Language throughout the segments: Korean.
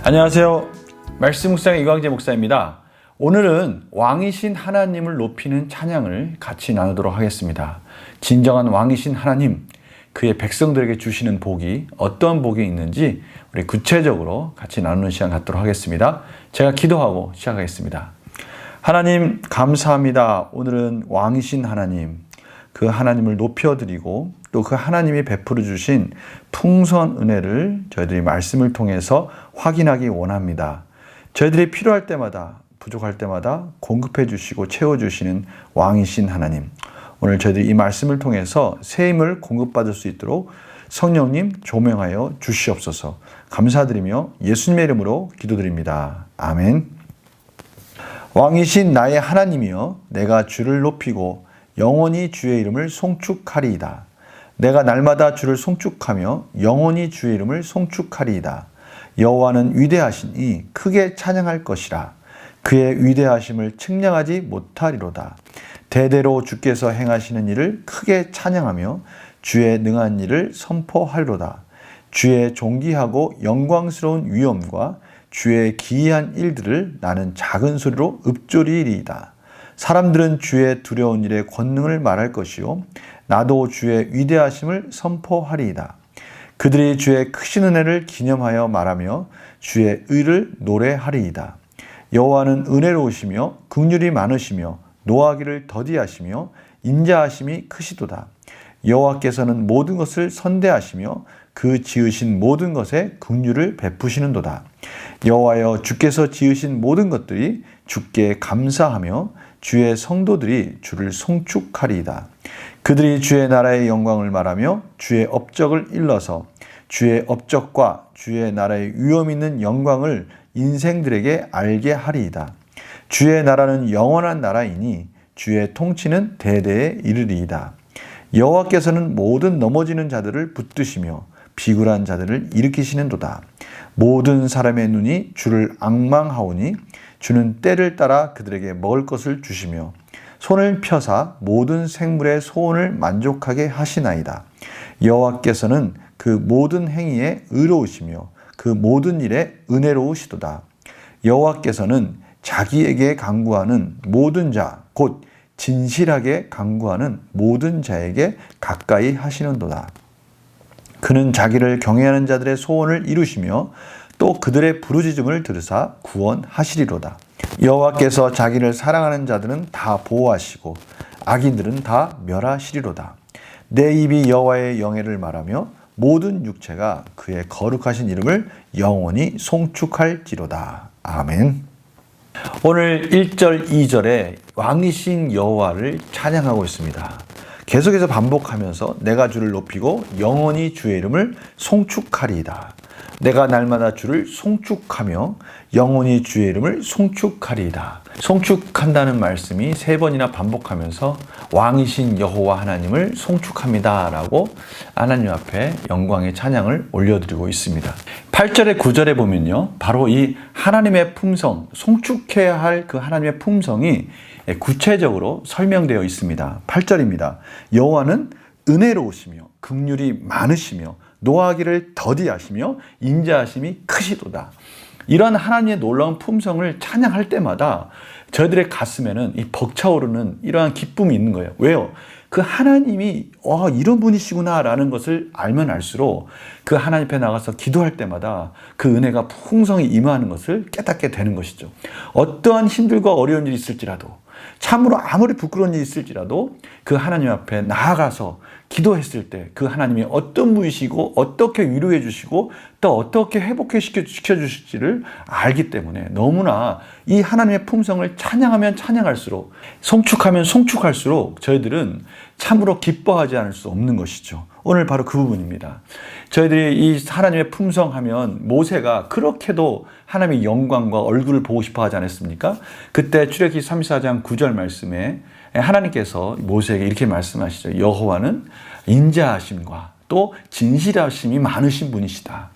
안녕하세요. 말씀 묵상의 이광재 목사입니다. 오늘은 왕이신 하나님을 높이는 찬양을 같이 나누도록 하겠습니다. 진정한 왕이신 하나님, 그의 백성들에게 주시는 복이 어떤 복이 있는지 우리 구체적으로 같이 나누는 시간 갖도록 하겠습니다. 제가 기도하고 시작하겠습니다. 하나님 감사합니다. 오늘은 왕이신 하나님, 그 하나님을 높여드리고 또 그 하나님이 베풀어 주신 풍성한 은혜를 저희들이 말씀을 통해서 확인하기 원합니다. 저희들이 필요할 때마다, 부족할 때마다 공급해 주시고 채워주시는 왕이신 하나님, 오늘 저희들이 이 말씀을 통해서 새 힘을 공급받을 수 있도록 성령님 조명하여 주시옵소서. 감사드리며 예수님의 이름으로 기도드립니다. 아멘. 왕이신 나의 하나님이여, 내가 주를 높이고 영원히 주의 이름을 송축하리이다. 내가 날마다 주를 송축하며 영원히 주의 이름을 송축하리이다. 여호와는 위대하시니 크게 찬양할 것이라. 그의 위대하심을 측량하지 못하리로다. 대대로 주께서 행하시는 일을 크게 찬양하며 주의 능한 일을 선포하리로다. 주의 존귀하고 영광스러운 위엄과 주의 기이한 일들을 나는 작은 소리로 읊조리리이다. 사람들은 주의 두려운 일의 권능을 말할 것이요 나도 주의 위대하심을 선포하리이다. 그들이 주의 크신 은혜를 기념하여 말하며 주의 의를 노래하리이다. 여호와는 은혜로우시며 긍휼이 많으시며 노하기를 더디하시며 인자하심이 크시도다. 여호와께서는 모든 것을 선대하시며 그 지으신 모든 것에 긍휼을 베푸시는도다. 여호와여, 주께서 지으신 모든 것들이 주께 감사하며 주의 성도들이 주를 송축하리이다. 그들이 주의 나라의 영광을 말하며 주의 업적을 일러서 주의 업적과 주의 나라의 위엄 있는 영광을 인생들에게 알게 하리이다. 주의 나라는 영원한 나라이니 주의 통치는 대대에 이르리이다. 여호와께서는 모든 넘어지는 자들을 붙드시며 비굴한 자들을 일으키시는도다. 모든 사람의 눈이 주를 앙망하오니 주는 때를 따라 그들에게 먹을 것을 주시며 손을 펴사 모든 생물의 소원을 만족하게 하시나이다. 여호와께서는 그 모든 행위에 의로우시며 그 모든 일에 은혜로우시도다. 여호와께서는 자기에게 간구하는 모든 자, 곧 진실하게 간구하는 모든 자에게 가까이 하시는도다. 그는 자기를 경외하는 자들의 소원을 이루시며 또 그들의 부르짖음을 들으사 구원하시리로다. 여호와께서 자기를 사랑하는 자들은 다 보호하시고 악인들은 다 멸하시리로다. 내 입이 여호와의 영예를 말하며 모든 육체가 그의 거룩하신 이름을 영원히 송축할지로다. 아멘. 오늘 1절, 2절에 왕이신 여호와를 찬양하고 있습니다. 계속해서 반복하면서 내가 주를 높이고 영원히 주의 이름을 송축하리이다. 내가 날마다 주를 송축하며 영원히 주의 이름을 송축하리이다. 송축한다는 말씀이 3번이나 반복하면서 왕이신 여호와 하나님을 송축합니다 라고 하나님 앞에 영광의 찬양을 올려드리고 있습니다. 8절에 9절에 보면요, 바로 이 하나님의 품성, 송축해야 할 그 하나님의 품성이 구체적으로 설명되어 있습니다. 8절입니다. 여호와는 은혜로우시며 긍휼이 많으시며 노하기를 더디하시며 인자하심이 크시도다. 이런 하나님의 놀라운 품성을 찬양할 때마다 저희들의 가슴에는 이 벅차오르는 이러한 기쁨이 있는 거예요. 왜요? 그 하나님이 이런 분이시구나 라는 것을 알면 알수록 그 하나님 앞에 나가서 기도할 때마다 그 은혜가 풍성히 임하는 것을 깨닫게 되는 것이죠. 어떠한 힘들고 어려운 일이 있을지라도, 참으로 아무리 부끄러운 일이 있을지라도 그 하나님 앞에 나아가서 기도했을 때 그 하나님이 어떤 분이시고 어떻게 위로해 주시고 또 어떻게 회복시켜 주실지를 알기 때문에 너무나 이 하나님의 품성을 찬양하면 찬양할수록, 송축하면 송축할수록 저희들은 참으로 기뻐하지 않을 수 없는 것이죠. 오늘 바로 그 부분입니다. 저희들이 이 하나님의 품성하면 모세가 그렇게도 하나님의 영광과 얼굴을 보고 싶어 하지 않았습니까? 그때 출애굽기 34장 9절 말씀에 하나님께서 모세에게 이렇게 말씀하시죠. 여호와는 인자하심과 또 진실하심이 많으신 분이시다.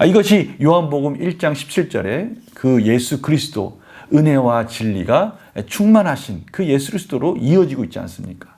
이것이 요한복음 1장 17절에 그 예수 그리스도 은혜와 진리가 충만하신 그 예수 그리스도로 이어지고 있지 않습니까?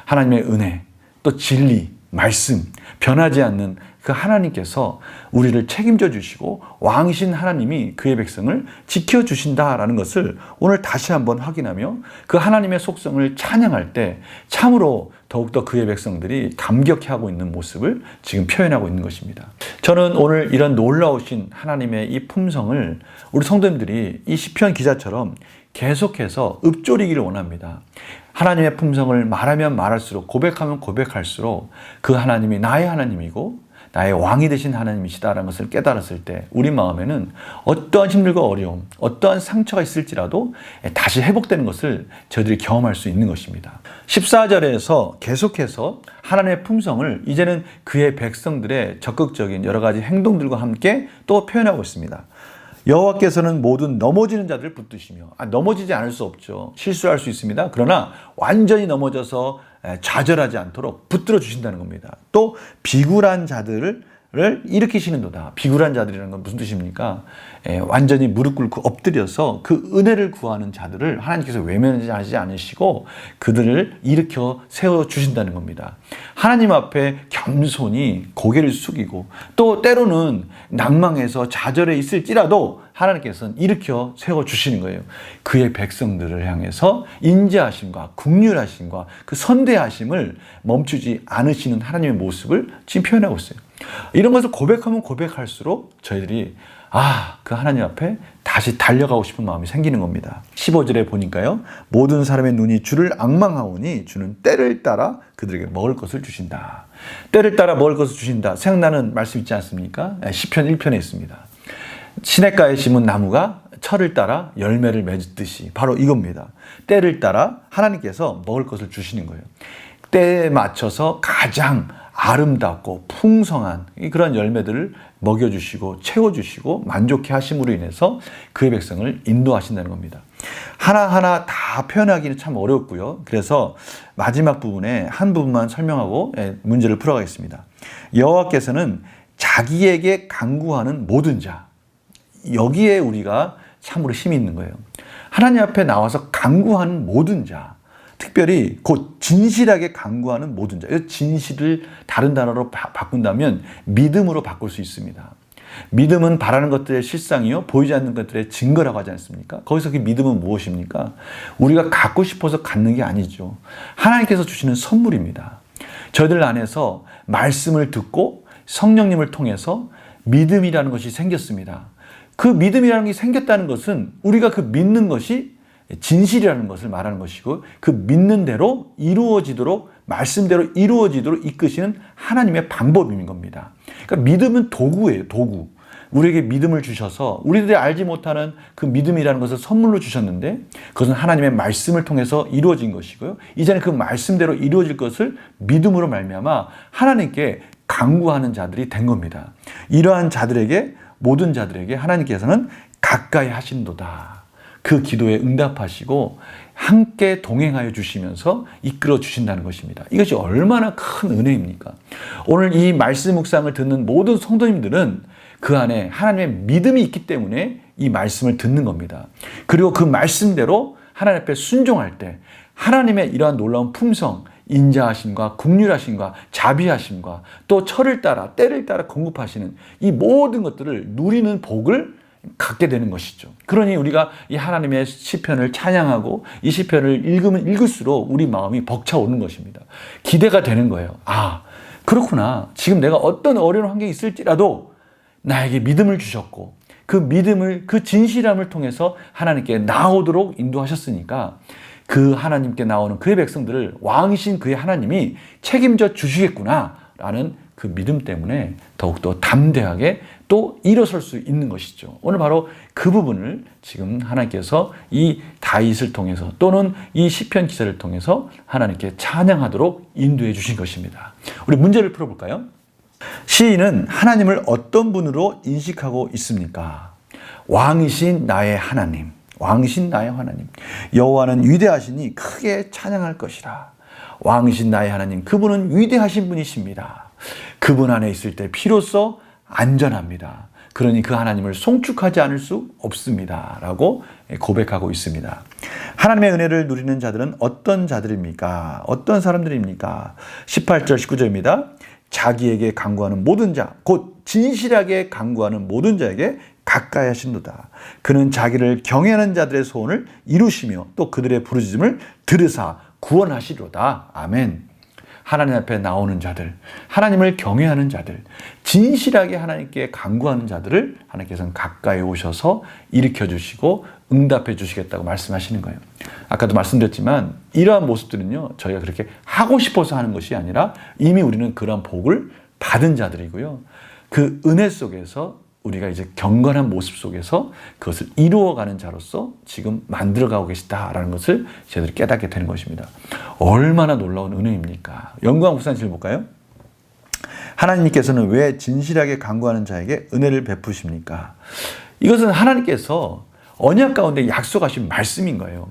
하나님의 은혜, 또 진리, 말씀, 변하지 않는 그 하나님께서 우리를 책임져 주시고 왕이신 하나님이 그의 백성을 지켜주신다라는 것을 오늘 다시 한번 확인하며 그 하나님의 속성을 찬양할 때 참으로 더욱더 그의 백성들이 감격해하고 있는 모습을 지금 표현하고 있는 것입니다. 저는 오늘 이런 놀라우신 하나님의 이 품성을 우리 성도님들이 이 시편 기자처럼 계속해서 읊조리기를 원합니다. 하나님의 품성을 말하면 말할수록, 고백하면 고백할수록 그 하나님이 나의 하나님이고 나의 왕이 되신 하나님이시다라는 것을 깨달았을 때 우리 마음에는 어떠한 힘들고 어려움, 어떠한 상처가 있을지라도 다시 회복되는 것을 저희들이 경험할 수 있는 것입니다. 14절에서 계속해서 하나님의 품성을 이제는 그의 백성들의 적극적인 여러 가지 행동들과 함께 또 표현하고 있습니다. 여호와께서는 모든 넘어지는 자들을 붙드시며, 넘어지지 않을 수 없죠. 실수할 수 있습니다. 그러나 완전히 넘어져서 좌절하지 않도록 붙들어 주신다는 겁니다. 또 비굴한 자들을 일으키시는도다. 비굴한 자들이라는 건 무슨 뜻입니까? 완전히 무릎 꿇고 엎드려서 그 은혜를 구하는 자들을 하나님께서 외면하지 않으시고 그들을 일으켜 세워주신다는 겁니다. 하나님 앞에 겸손히 고개를 숙이고 또 때로는 낭망해서 좌절해 있을지라도 하나님께서는 일으켜 세워주시는 거예요. 그의 백성들을 향해서 인자하심과 긍휼하심과 그 선대하심을 멈추지 않으시는 하나님의 모습을 지금 표현하고 있어요. 이런 것을 고백하면 고백할수록 저희들이 그 하나님 앞에 다시 달려가고 싶은 마음이 생기는 겁니다. 15절에 보니까요. 모든 사람의 눈이 주를 앙망하오니 주는 때를 따라 그들에게 먹을 것을 주신다. 때를 따라 먹을 것을 주신다. 생각나는 말씀 있지 않습니까? 시편 1편에 있습니다. 시냇가에 심은 나무가 철을 따라 열매를 맺듯이 바로 이겁니다. 때를 따라 하나님께서 먹을 것을 주시는 거예요. 때에 맞춰서 가장 아름답고 풍성한 그런 열매들을 먹여주시고 채워주시고 만족해 하심으로 인해서 그의 백성을 인도하신다는 겁니다. 하나하나 다 표현하기는 참 어렵고요. 그래서 마지막 부분에 한 부분만 설명하고 문제를 풀어가겠습니다. 여호와께서는 자기에게 간구하는 모든 자, 여기에 우리가 참으로 힘이 있는 거예요. 하나님 앞에 나와서 간구하는 모든 자, 특별히 곧 진실하게 간구하는 모든 자. 진실을 다른 단어로 바꾼다면 믿음으로 바꿀 수 있습니다. 믿음은 바라는 것들의 실상이요 보이지 않는 것들의 증거라고 하지 않습니까? 거기서 그 믿음은 무엇입니까? 우리가 갖고 싶어서 갖는 게 아니죠. 하나님께서 주시는 선물입니다. 저희들 안에서 말씀을 듣고 성령님을 통해서 믿음이라는 것이 생겼습니다. 그 믿음이라는 게 생겼다는 것은 우리가 그 믿는 것이 진실이라는 것을 말하는 것이고 그 믿는 대로 이루어지도록 말씀대로 이루어지도록 이끄시는 하나님의 방법인 겁니다. 그러니까 믿음은 도구예요. 도구. 우리에게 믿음을 주셔서 우리들이 알지 못하는 그 믿음이라는 것을 선물로 주셨는데 그것은 하나님의 말씀을 통해서 이루어진 것이고요. 이제는 그 말씀대로 이루어질 것을 믿음으로 말미암아 하나님께 간구하는 자들이 된 겁니다. 이러한 자들에게 모든 자들에게 하나님께서는 가까이 하신도다. 그 기도에 응답하시고 함께 동행하여 주시면서 이끌어 주신다는 것입니다. 이것이 얼마나 큰 은혜입니까? 오늘 이 말씀 묵상을 듣는 모든 성도님들은 그 안에 하나님의 믿음이 있기 때문에 이 말씀을 듣는 겁니다. 그리고 그 말씀대로 하나님 앞에 순종할 때 하나님의 이러한 놀라운 품성, 인자하심과 긍휼하심과 자비하심과 또 철을 따라 때를 따라 공급하시는 이 모든 것들을 누리는 복을 갖게 되는 것이죠. 그러니 우리가 이 하나님의 시편을 찬양하고 이 시편을 읽으면 읽을수록 우리 마음이 벅차오르는 것입니다. 기대가 되는 거예요. 그렇구나. 지금 내가 어떤 어려운 환경이 있을지라도 나에게 믿음을 주셨고 그 믿음을 그 진실함을 통해서 하나님께 나오도록 인도하셨으니까 그 하나님께 나오는 그의 백성들을 왕이신 그의 하나님이 책임져 주시겠구나라는 그 믿음 때문에 더욱더 담대하게 또 일어설 수 있는 것이죠. 오늘 바로 그 부분을 지금 하나님께서 이 다윗을 통해서 또는 이 시편 기사를 통해서 하나님께 찬양하도록 인도해 주신 것입니다. 우리 문제를 풀어볼까요? 시인은 하나님을 어떤 분으로 인식하고 있습니까? 왕이신 나의 하나님, 왕이신 나의 하나님. 여호와는 위대하시니 크게 찬양할 것이라. 왕이신 나의 하나님, 그분은 위대하신 분이십니다. 그분 안에 있을 때 비로소 안전합니다. 그러니 그 하나님을 송축하지 않을 수 없습니다. 라고 고백하고 있습니다. 하나님의 은혜를 누리는 자들은 어떤 자들입니까? 어떤 사람들입니까? 18절, 19절입니다. 자기에게 간구하는 모든 자, 곧 진실하게 간구하는 모든 자에게 가까이 하신도다. 그는 자기를 경외하는 자들의 소원을 이루시며 또 그들의 부르짖음을 들으사 구원하시리로다. 아멘. 하나님 앞에 나오는 자들, 하나님을 경외하는 자들, 진실하게 하나님께 간구하는 자들을 하나님께서는 가까이 오셔서 일으켜주시고 응답해 주시겠다고 말씀하시는 거예요. 아까도 말씀드렸지만 이러한 모습들은요, 저희가 그렇게 하고 싶어서 하는 것이 아니라 이미 우리는 그러한 복을 받은 자들이고요. 그 은혜 속에서 우리가 이제 경건한 모습 속에서 그것을 이루어가는 자로서 지금 만들어가고 계시다라는 것을 저희들이 깨닫게 되는 것입니다. 얼마나 놀라운 은혜입니까? 영광 북산실 볼까요? 하나님께서는 왜 진실하게 간구하는 자에게 은혜를 베푸십니까? 이것은 하나님께서 언약 가운데 약속하신 말씀인 거예요.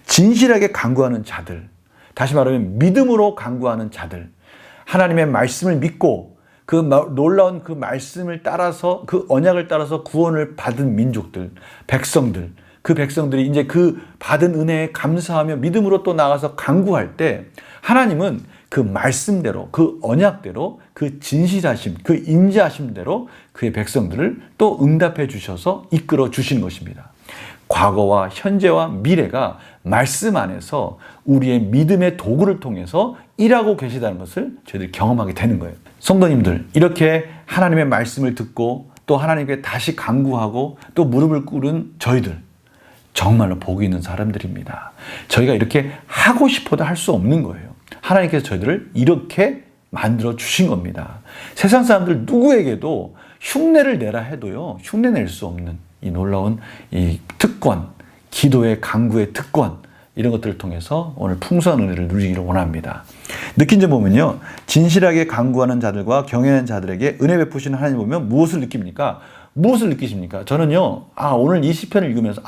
진실하게 간구하는 자들, 다시 말하면 믿음으로 간구하는 자들, 하나님의 말씀을 믿고 그 놀라운 그 말씀을 따라서 그 언약을 따라서 구원을 받은 민족들, 백성들, 그 백성들이 이제 그 받은 은혜에 감사하며 믿음으로 또 나가서 간구할 때 하나님은 그 말씀대로, 그 언약대로, 그 진실하심, 그 인자하심대로 그의 백성들을 또 응답해 주셔서 이끌어 주시는 것입니다. 과거와 현재와 미래가 말씀 안에서 우리의 믿음의 도구를 통해서 일하고 계시다는 것을 저희들이 경험하게 되는 거예요. 성도님들, 이렇게 하나님의 말씀을 듣고 또 하나님께 다시 간구하고 또 무릎을 꿇은 저희들, 정말로 복이 있는 사람들입니다. 저희가 이렇게 하고 싶어도 할 수 없는 거예요. 하나님께서 저희들을 이렇게 만들어 주신 겁니다. 세상 사람들 누구에게도 흉내를 내라 해도요, 흉내 낼 수 없는 이 놀라운 이 특권, 기도의 간구의 특권, 이런 것들을 통해서 오늘 풍성한 은혜를 누리기를 원합니다. 느낀 점 보면요, 진실하게 간구하는 자들과 경외하는 자들에게 은혜 베푸시는 하나님 보면 무엇을 느낍니까? 무엇을 느끼십니까? 저는요, 오늘 이 시편을 읽으면서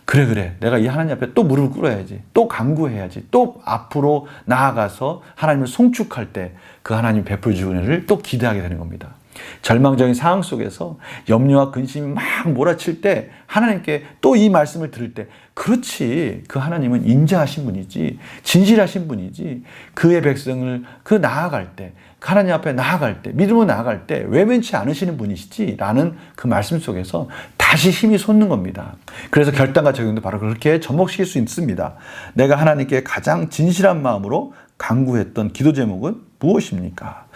그래 내가 이 하나님 앞에 또 무릎을 꿇어야지, 또 간구해야지, 또 앞으로 나아가서 하나님을 송축할 때 그 하나님 베풀 주 은혜를 또 기대하게 되는 겁니다. 절망적인 상황 속에서 염려와 근심이 막 몰아칠 때 하나님께 또 이 말씀을 들을 때, 그렇지, 그 하나님은 인자하신 분이지, 진실하신 분이지, 그의 백성을 나아갈 때, 하나님 앞에 나아갈 때, 믿음으로 나아갈 때 외면치 않으시는 분이시지 라는 그 말씀 속에서 다시 힘이 솟는 겁니다. 그래서 결단과 적용도 바로 그렇게 접목시킬 수 있습니다. 내가 하나님께 가장 진실한 마음으로 간구했던 기도 제목은 무엇입니까?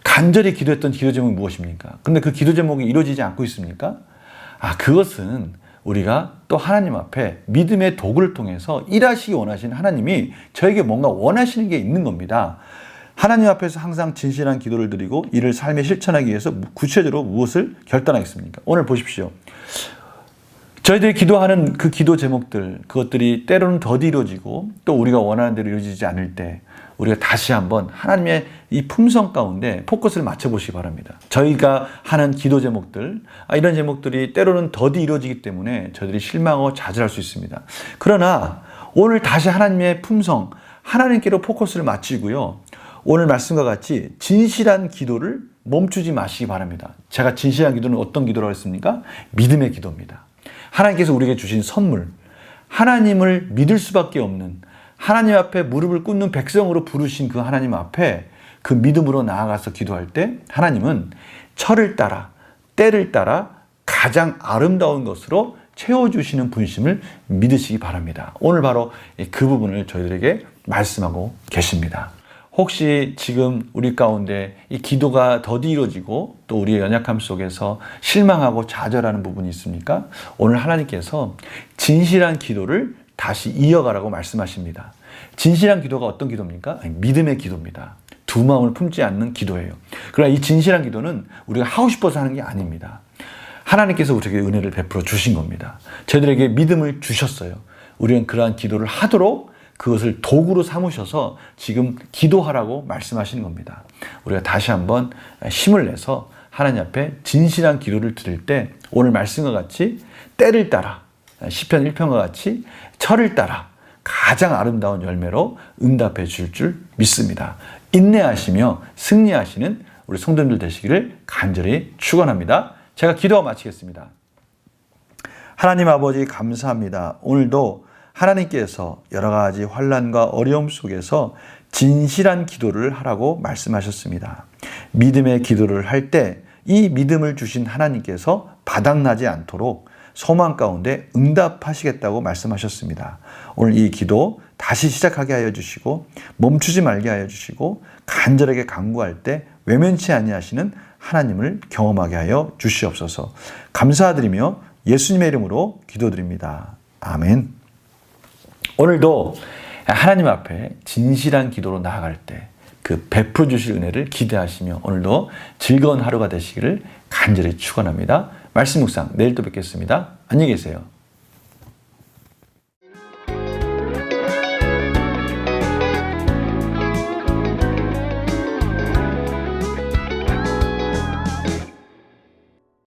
간절히 기도했던 기도 제목이 무엇입니까? 근데 그 기도 제목이 이루어지지 않고 있습니까? 그것은 우리가 또 하나님 앞에 믿음의 도구를 통해서 일하시기 원하시는 하나님이 저에게 뭔가 원하시는 게 있는 겁니다. 하나님 앞에서 항상 진실한 기도를 드리고 이를 삶에 실천하기 위해서 구체적으로 무엇을 결단하겠습니까? 오늘 보십시오. 저희들이 기도하는 그 기도 제목들, 그것들이 때로는 더디 이루어지고 또 우리가 원하는 대로 이루어지지 않을 때 우리가 다시 한번 하나님의 이 품성 가운데 포커스를 맞춰보시기 바랍니다. 저희가 하는 기도 제목들, 이런 제목들이 때로는 더디 이루어지기 때문에 저희들이 실망하고 좌절할 수 있습니다. 그러나 오늘 다시 하나님의 품성, 하나님께로 포커스를 맞추고요, 오늘 말씀과 같이 진실한 기도를 멈추지 마시기 바랍니다. 제가 진실한 기도는 어떤 기도라고 했습니까? 믿음의 기도입니다. 하나님께서 우리에게 주신 선물, 하나님을 믿을 수밖에 없는, 하나님 앞에 무릎을 꿇는 백성으로 부르신 그 하나님 앞에 그 믿음으로 나아가서 기도할 때 하나님은 철을 따라, 때를 따라 가장 아름다운 것으로 채워주시는 분심을 믿으시기 바랍니다. 오늘 바로 그 부분을 저희들에게 말씀하고 계십니다. 혹시 지금 우리 가운데 이 기도가 더디 이루어지고 또 우리의 연약함 속에서 실망하고 좌절하는 부분이 있습니까? 오늘 하나님께서 진실한 기도를 다시 이어가라고 말씀하십니다. 진실한 기도가 어떤 기도입니까? 믿음의 기도입니다. 두 마음을 품지 않는 기도예요. 그러나 이 진실한 기도는 우리가 하고 싶어서 하는 게 아닙니다. 하나님께서 우리에게 은혜를 베풀어 주신 겁니다. 저희들에게 믿음을 주셨어요. 우리는 그러한 기도를 하도록 그것을 도구로 삼으셔서 지금 기도하라고 말씀하시는 겁니다. 우리가 다시 한번 힘을 내서 하나님 앞에 진실한 기도를 드릴 때 오늘 말씀과 같이 때를 따라, 시편 1편과 같이 철을 따라 가장 아름다운 열매로 응답해 줄 줄 믿습니다. 인내하시며 승리하시는 우리 성도님들 되시기를 간절히 축원합니다. 제가 기도와 마치겠습니다. 하나님 아버지 감사합니다. 오늘도 하나님께서 여러 가지 환난과 어려움 속에서 진실한 기도를 하라고 말씀하셨습니다. 믿음의 기도를 할 때 이 믿음을 주신 하나님께서 바닥나지 않도록 소망 가운데 응답하시겠다고 말씀하셨습니다. 오늘 이 기도 다시 시작하게 하여 주시고 멈추지 말게 하여 주시고 간절하게 간구할 때 외면치 아니하시는 하나님을 경험하게 하여 주시옵소서. 감사드리며 예수님의 이름으로 기도드립니다. 아멘. 오늘도 하나님 앞에 진실한 기도로 나아갈 때 그 베풀어 주실 은혜를 기대하시며 오늘도 즐거운 하루가 되시기를 간절히 축원합니다. 말씀 묵상 내일 또 뵙겠습니다. 안녕히 계세요.